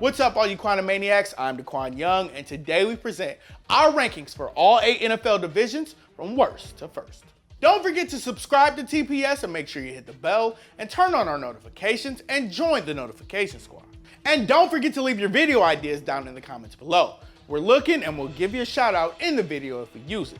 What's up, all you Quantumaniacs? I'm DeQuan Young, and today we present our rankings for all 8 NFL divisions from worst to first. Don't forget to subscribe to TPS and make sure you hit the bell and turn on our notifications and join the notification squad. And don't forget to leave your video ideas down in the comments below. We're looking and we'll give you a shout out in the video if we use it.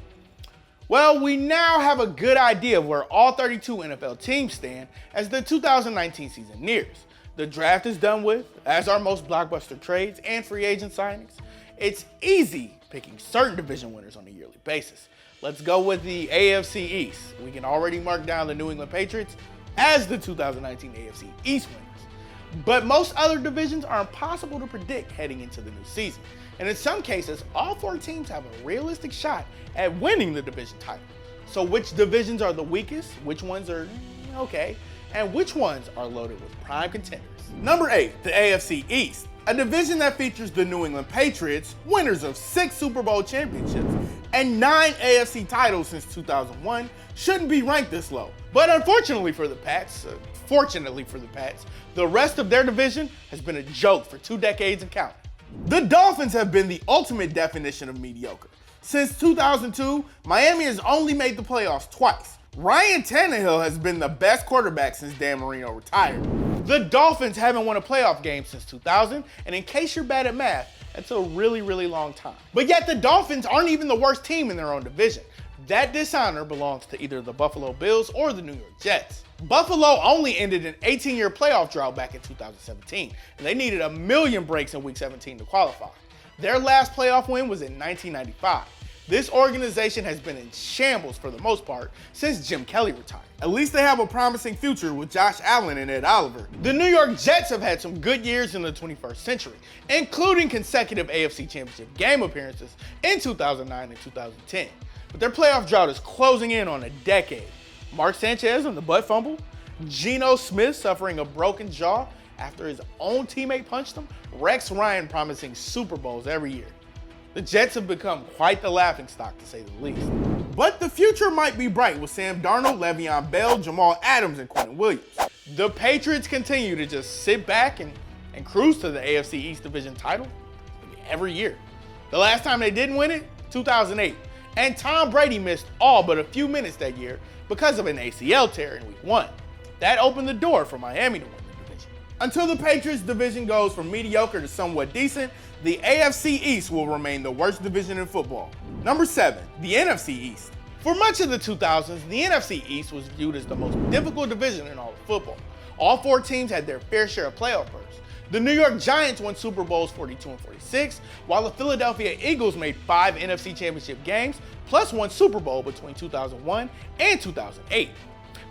Well, we now have a good idea of where all 32 NFL teams stand as the 2019 season nears. The draft is done with, as are most blockbuster trades and free agent signings. It's easy picking certain division winners on a yearly basis. Let's go with the AFC East. We can already mark down the New England Patriots as the 2019 AFC East winners. But most other divisions are impossible to predict heading into the new season. And in some cases, all 4 teams have a realistic shot at winning the division title. So which divisions are the weakest, which ones are okay, and which ones are loaded with prime contenders? Number 8, the AFC East. A division that features the New England Patriots, winners of 6 Super Bowl championships and 9 AFC titles since 2001, shouldn't be ranked this low. But unfortunately for the Pats, the rest of their division has been a joke for 2 decades and counting. The Dolphins have been the ultimate definition of mediocre. Since 2002, Miami has only made the playoffs twice. Ryan Tannehill has been the best quarterback since Dan Marino retired. The Dolphins haven't won a playoff game since 2000, and in case you're bad at math, that's a really, really long time. But yet the Dolphins aren't even the worst team in their own division. That dishonor belongs to either the Buffalo Bills or the New York Jets. Buffalo only ended an 18-year playoff drought back in 2017, and they needed a million breaks in Week 17 to qualify. Their last playoff win was in 1995. This organization has been in shambles for the most part since Jim Kelly retired. At least they have a promising future with Josh Allen and Ed Oliver. The New York Jets have had some good years in the 21st century, including consecutive AFC Championship game appearances in 2009 and 2010. But their playoff drought is closing in on a decade. Mark Sanchez on the butt fumble, Geno Smith suffering a broken jaw after his own teammate punched him, Rex Ryan promising Super Bowls every year. The Jets have become quite the laughingstock, to say the least. But the future might be bright with Sam Darnold, Le'Veon Bell, Jamal Adams, and Quentin Williams. The Patriots continue to just sit back and cruise to the AFC East division title every year. The last time they didn't win it, 2008. And Tom Brady missed all but a few minutes that year because of an ACL tear in Week 1. That opened the door for Miami to win the division. Until the Patriots division goes from mediocre to somewhat decent, the AFC East will remain the worst division in football. Number 7, the NFC East. For much of the 2000s, the NFC East was viewed as the most difficult division in all of football. All 4 teams had their fair share of playoff berths. The New York Giants won Super Bowls 42 and 46, while the Philadelphia Eagles made 5 NFC Championship games, plus 1 Super Bowl between 2001 and 2008.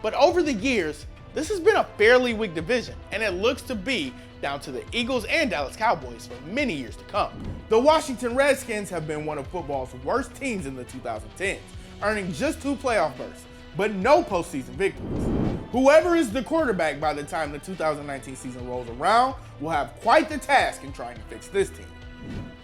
But over the years, this has been a fairly weak division, and it looks to be down to the Eagles and Dallas Cowboys for many years to come. The Washington Redskins have been one of football's worst teams in the 2010s, earning just 2 playoff berths, but no postseason victories. Whoever is the quarterback by the time the 2019 season rolls around will have quite the task in trying to fix this team.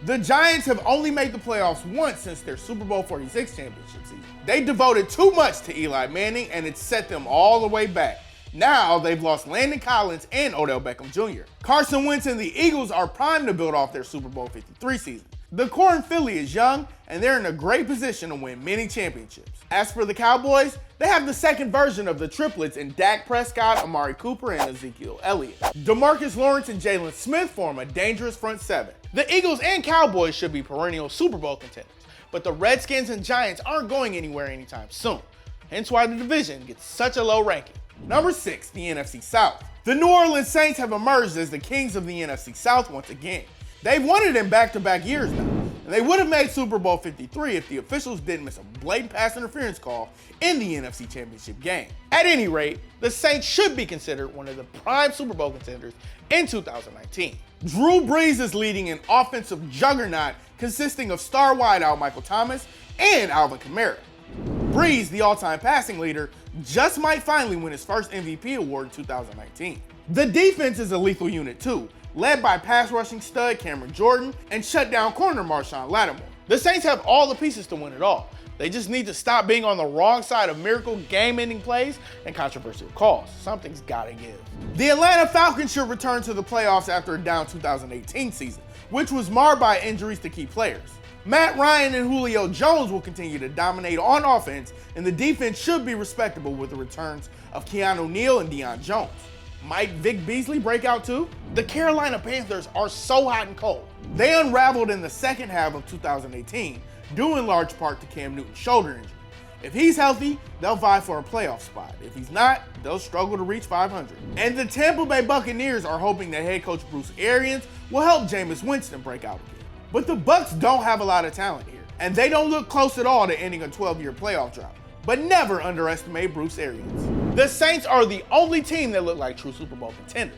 The Giants have only made the playoffs once since their Super Bowl 46 championship season. They devoted too much to Eli Manning, and it set them all the way back. Now they've lost Landon Collins and Odell Beckham Jr. Carson Wentz and the Eagles are primed to build off their Super Bowl 53 season. The core in Philly is young, and they're in a great position to win many championships. As for the Cowboys, they have the second version of the triplets in Dak Prescott, Amari Cooper, and Ezekiel Elliott. DeMarcus Lawrence and Jalen Smith form a dangerous front 7. The Eagles and Cowboys should be perennial Super Bowl contenders, but the Redskins and Giants aren't going anywhere anytime soon, hence why the division gets such a low ranking. Number 6, the NFC South. The New Orleans Saints have emerged as the kings of the NFC South once again. They've won it in back-to-back years now, and they would have made Super Bowl 53 if the officials didn't miss a blatant pass interference call in the NFC Championship game. At any rate, the Saints should be considered one of the prime Super Bowl contenders in 2019. Drew Brees is leading an offensive juggernaut consisting of star wideout Michael Thomas and Alvin Kamara. Brees, the all-time passing leader, just might finally win his first MVP award in 2019. The defense is a lethal unit too, led by pass rushing stud Cameron Jordan and shutdown corner Marshawn Lattimore. The Saints have all the pieces to win it all. They just need to stop being on the wrong side of miracle game-ending plays and controversial calls. Something's gotta give. The Atlanta Falcons should return to the playoffs after a down 2018 season, which was marred by injuries to key players. Matt Ryan and Julio Jones will continue to dominate on offense, and the defense should be respectable with the returns of Keanu Neal and Deion Jones. Might Vic Beasley break out too? The Carolina Panthers are so hot and cold. They unraveled in the second half of 2018, due in large part to Cam Newton's shoulder injury. If he's healthy, they'll vie for a playoff spot. If he's not, they'll struggle to reach 500. And the Tampa Bay Buccaneers are hoping that head coach Bruce Arians will help Jameis Winston break out again. But the Bucs don't have a lot of talent here, and they don't look close at all to ending a 12-year playoff drought. But never underestimate Bruce Arians. The Saints are the only team that look like true Super Bowl contenders.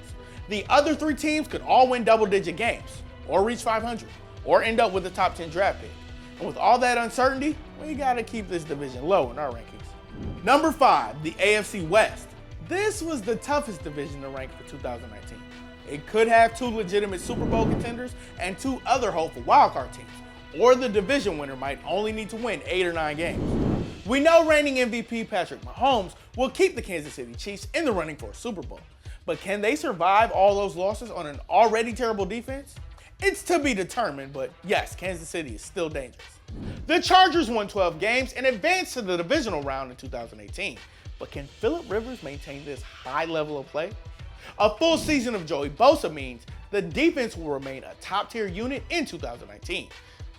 The other three teams could all win double-digit games, or reach 500, or end up with a top 10 draft pick. And with all that uncertainty, we gotta keep this division low in our rankings. Number 5, the AFC West. This was the toughest division to rank for 2019. It could have 2 legitimate Super Bowl contenders and 2 other hopeful wildcard teams, or the division winner might only need to win 8 or 9 games. We know reigning MVP Patrick Mahomes will keep the Kansas City Chiefs in the running for a Super Bowl, but can they survive all those losses on an already terrible defense? It's to be determined, but yes, Kansas City is still dangerous. The Chargers won 12 games and advanced to the divisional round in 2018, but can Phillip Rivers maintain this high level of play? A full season of Joey Bosa means the defense will remain a top-tier unit in 2019.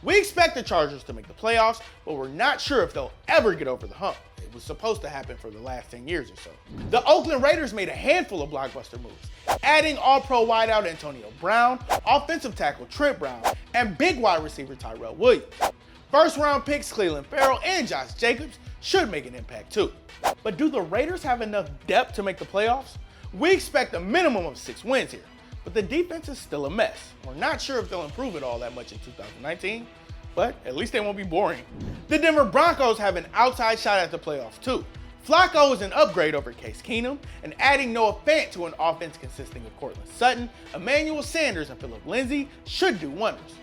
We expect the Chargers to make the playoffs, but we're not sure if they'll ever get over the hump. It was supposed to happen for the last 10 years or so. The Oakland Raiders made a handful of blockbuster moves, adding all-pro wideout Antonio Brown, offensive tackle Trent Brown, and big wide receiver Tyrell Williams. First-round picks Clelin Ferrell and Josh Jacobs should make an impact too. But do the Raiders have enough depth to make the playoffs? We expect a minimum of 6 wins here, but the defense is still a mess. We're not sure if they'll improve it all that much in 2019, but at least they won't be boring. The Denver Broncos have an outside shot at the playoffs too. Flacco is an upgrade over Case Keenum, and adding Noah Fant to an offense consisting of Cortland Sutton, Emmanuel Sanders, and Phillip Lindsay should do wonders.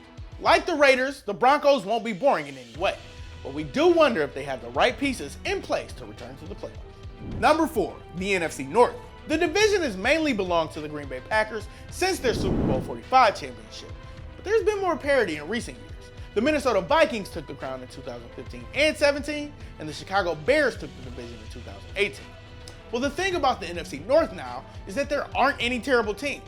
Like the Raiders, the Broncos won't be boring in any way, but we do wonder if they have the right pieces in place to return to the playoffs. Number 4, the NFC North. The division has mainly belonged to the Green Bay Packers since their Super Bowl 45 championship, but there's been more parity in recent years. The Minnesota Vikings took the crown in 2015 and 17, and the Chicago Bears took the division in 2018. Well, the thing about the NFC North now is that there aren't any terrible teams.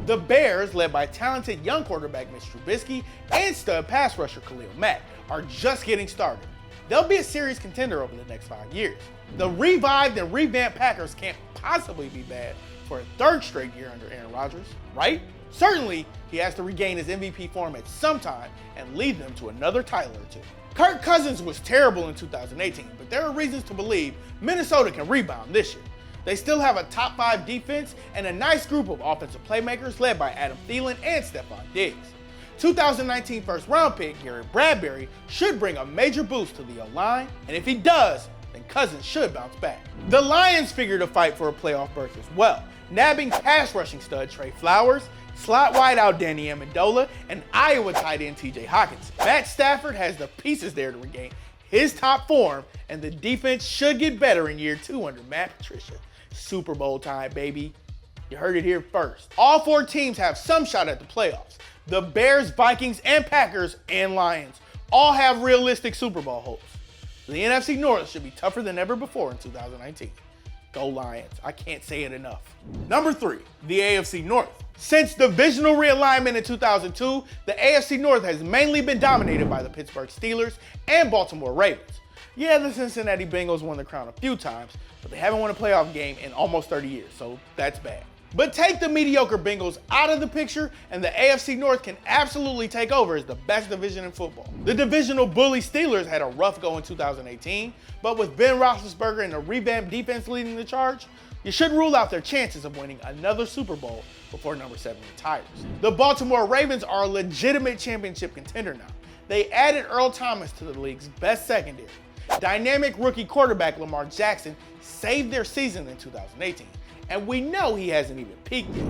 The Bears, led by talented young quarterback Mitch Trubisky and stud pass rusher Khalil Mack, are just getting started. They'll be a serious contender over the next 5 years. The revived and revamped Packers can't possibly be bad for a 3rd straight year under Aaron Rodgers, right? Certainly, he has to regain his MVP form at some time and lead them to another title or 2. Kirk Cousins was terrible in 2018, but there are reasons to believe Minnesota can rebound this year. They still have a top 5 defense and a nice group of offensive playmakers led by Adam Thielen and Stephon Diggs. 2019 first-round pick Garrett Bradbury should bring a major boost to the O-line, and if he does, then Cousins should bounce back. The Lions figure to fight for a playoff berth as well, nabbing pass rushing stud Trey Flowers, slot wideout Danny Amendola, and Iowa tight end TJ Hawkinson. Matt Stafford has the pieces there to regain his top form, and the defense should get better in year 2 under Matt Patricia. Super Bowl time, baby. You heard it here first. All 4 teams have some shot at the playoffs. The Bears, Vikings, and Packers, and Lions all have realistic Super Bowl hopes. The NFC North should be tougher than ever before in 2019. Go Lions. I can't say it enough. Number 3, the AFC North. Since divisional realignment in 2002, the AFC North has mainly been dominated by the Pittsburgh Steelers and Baltimore Ravens. Yeah, the Cincinnati Bengals won the crown a few times, but they haven't won a playoff game in almost 30 years, so that's bad. But take the mediocre Bengals out of the picture, and the AFC North can absolutely take over as the best division in football. The divisional bully Steelers had a rough go in 2018, but with Ben Roethlisberger and a revamped defense leading the charge, you should rule out their chances of winning another Super Bowl before number 7 retires. The Baltimore Ravens are a legitimate championship contender now. They added Earl Thomas to the league's best secondary. Dynamic rookie quarterback Lamar Jackson saved their season in 2018. And we know he hasn't even peaked yet.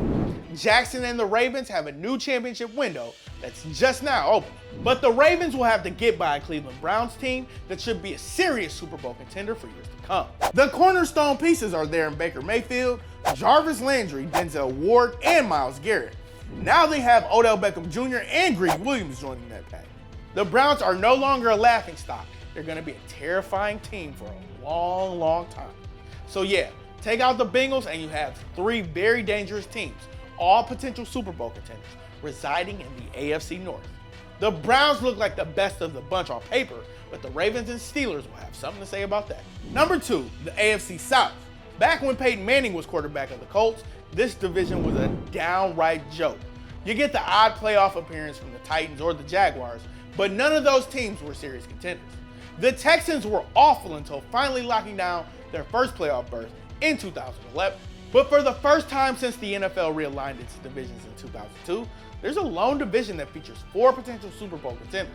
Jackson and the Ravens have a new championship window that's just now open. But the Ravens will have to get by a Cleveland Browns team that should be a serious Super Bowl contender for years to come. The cornerstone pieces are there in Baker Mayfield, Jarvis Landry, Denzel Ward, and Myles Garrett. Now they have Odell Beckham Jr. and Greedy Williams joining that pack. The Browns are no longer a laughingstock. They're going to be a terrifying team for a long, long time. So yeah, take out the Bengals and you have three very dangerous teams, all potential Super Bowl contenders, residing in the AFC North. The Browns look like the best of the bunch on paper, but the Ravens and Steelers will have something to say about that. Number 2, the AFC South. Back when Peyton Manning was quarterback of the Colts, this division was a downright joke. You get the odd playoff appearance from the Titans or the Jaguars, but none of those teams were serious contenders. The Texans were awful until finally locking down their first playoff berth in 2011. But for the first time since the NFL realigned its divisions in 2002, there's a lone division that features 4 potential Super Bowl contenders.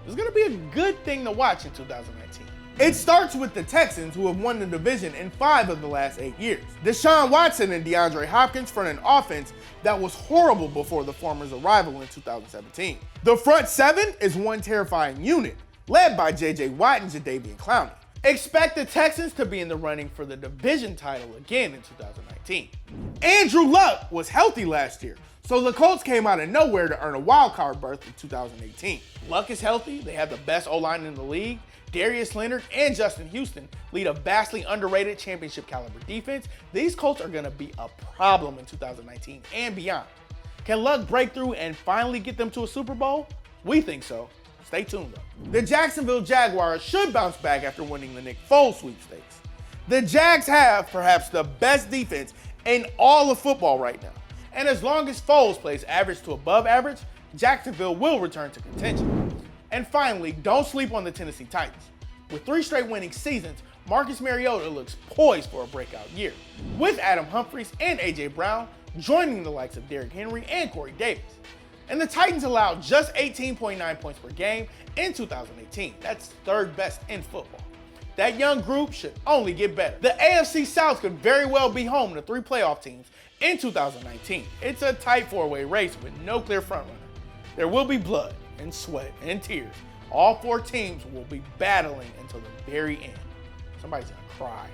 It's going to be a good thing to watch in 2019. It starts with the Texans, who have won the division in 5 of the last 8 years. Deshaun Watson and DeAndre Hopkins front an offense that was horrible before the former's arrival in 2017. The front 7 is one terrifying unit, led by J.J. Watt and Jadeveon Clowney. Expect the Texans to be in the running for the division title again in 2019. Andrew Luck was healthy last year, so the Colts came out of nowhere to earn a wild card berth in 2018. Luck is healthy, they have the best O-line in the league. Darius Leonard and Justin Houston lead a vastly underrated championship caliber defense. These Colts are going to be a problem in 2019 and beyond. Can Luck break through and finally get them to a Super Bowl? We think so. Stay tuned though. The Jacksonville Jaguars should bounce back after winning the Nick Foles sweepstakes. The Jags have perhaps the best defense in all of football right now. And as long as Foles plays average to above average, Jacksonville will return to contention. And finally, don't sleep on the Tennessee Titans. With 3 straight winning seasons, Marcus Mariota looks poised for a breakout year, with Adam Humphries and A.J. Brown joining the likes of Derrick Henry and Corey Davis. And the Titans allowed just 18.9 points per game in 2018. That's 3rd best in football. That young group should only get better. The AFC South could very well be home to 3 playoff teams in 2019. It's a tight 4-way race with no clear frontrunner. There will be blood and sweat and tears. All 4 teams will be battling until the very end. Somebody's gonna cry.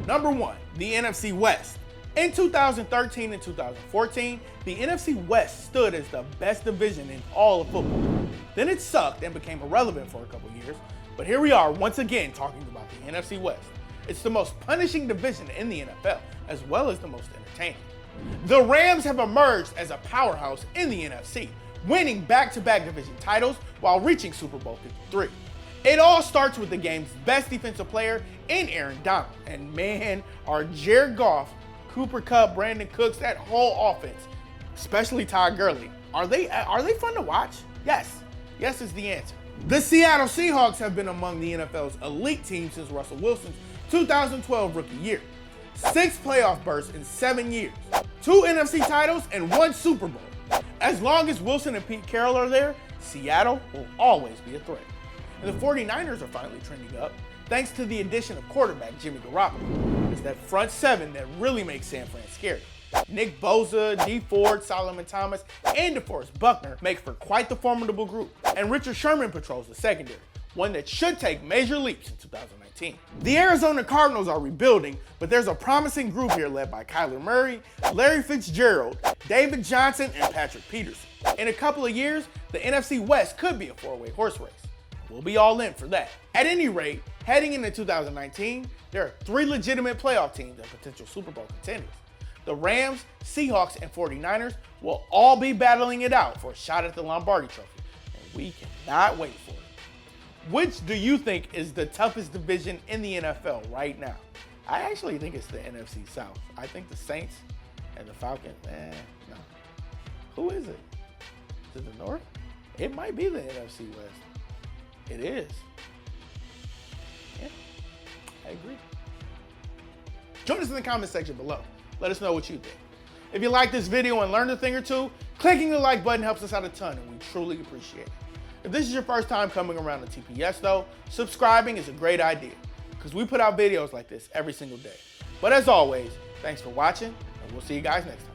Number 1, the NFC West. In 2013 and 2014, the NFC West stood as the best division in all of football. Then it sucked and became irrelevant for a couple years, but here we are once again talking about the NFC West. It's the most punishing division in the NFL, as well as the most entertaining. The Rams have emerged as a powerhouse in the NFC, winning back-to-back division titles while reaching Super Bowl 53. It all starts with the game's best defensive player in Aaron Donald. And man, are Jared Goff, Cooper Kupp, Brandon Cooks, that whole offense, especially Todd Gurley, are they fun to watch? Yes. Yes is the answer. The Seattle Seahawks have been among the NFL's elite teams since Russell Wilson's 2012 rookie year. 6 playoff berths in 7 years, 2 NFC titles, and 1 Super Bowl. As long as Wilson and Pete Carroll are there, Seattle will always be a threat. And the 49ers are finally trending up, thanks to the addition of quarterback Jimmy Garoppolo. It's that front 7 that really makes San Fran scary. Nick Bosa, Dee Ford, Solomon Thomas, and DeForest Buckner make for quite the formidable group. And Richard Sherman patrols the secondary, one that should take major leaps in 2019. The Arizona Cardinals are rebuilding, but there's a promising group here led by Kyler Murray, Larry Fitzgerald, David Johnson, and Patrick Peterson. In a couple of years, the NFC West could be a 4-way horse race. We'll be all in for that. At any rate, heading into 2019, there are 3 legitimate playoff teams and potential Super Bowl contenders. The Rams, Seahawks, and 49ers will all be battling it out for a shot at the Lombardi Trophy, and we cannot wait for it. Which do you think is the toughest division in the NFL right now? I actually think it's the NFC South. I think the Saints and the Falcons, no. Who is it? Is it the North? It might be the NFC West. It is. Yeah, I agree. Join us in the comment section below. Let us know what you think. If you like this video and learned a thing or two, clicking the like button helps us out a ton, and we truly appreciate it. If this is your first time coming around to TPS though, subscribing is a great idea, because we put out videos like this every single day. But as always, thanks for watching, and we'll see you guys next time.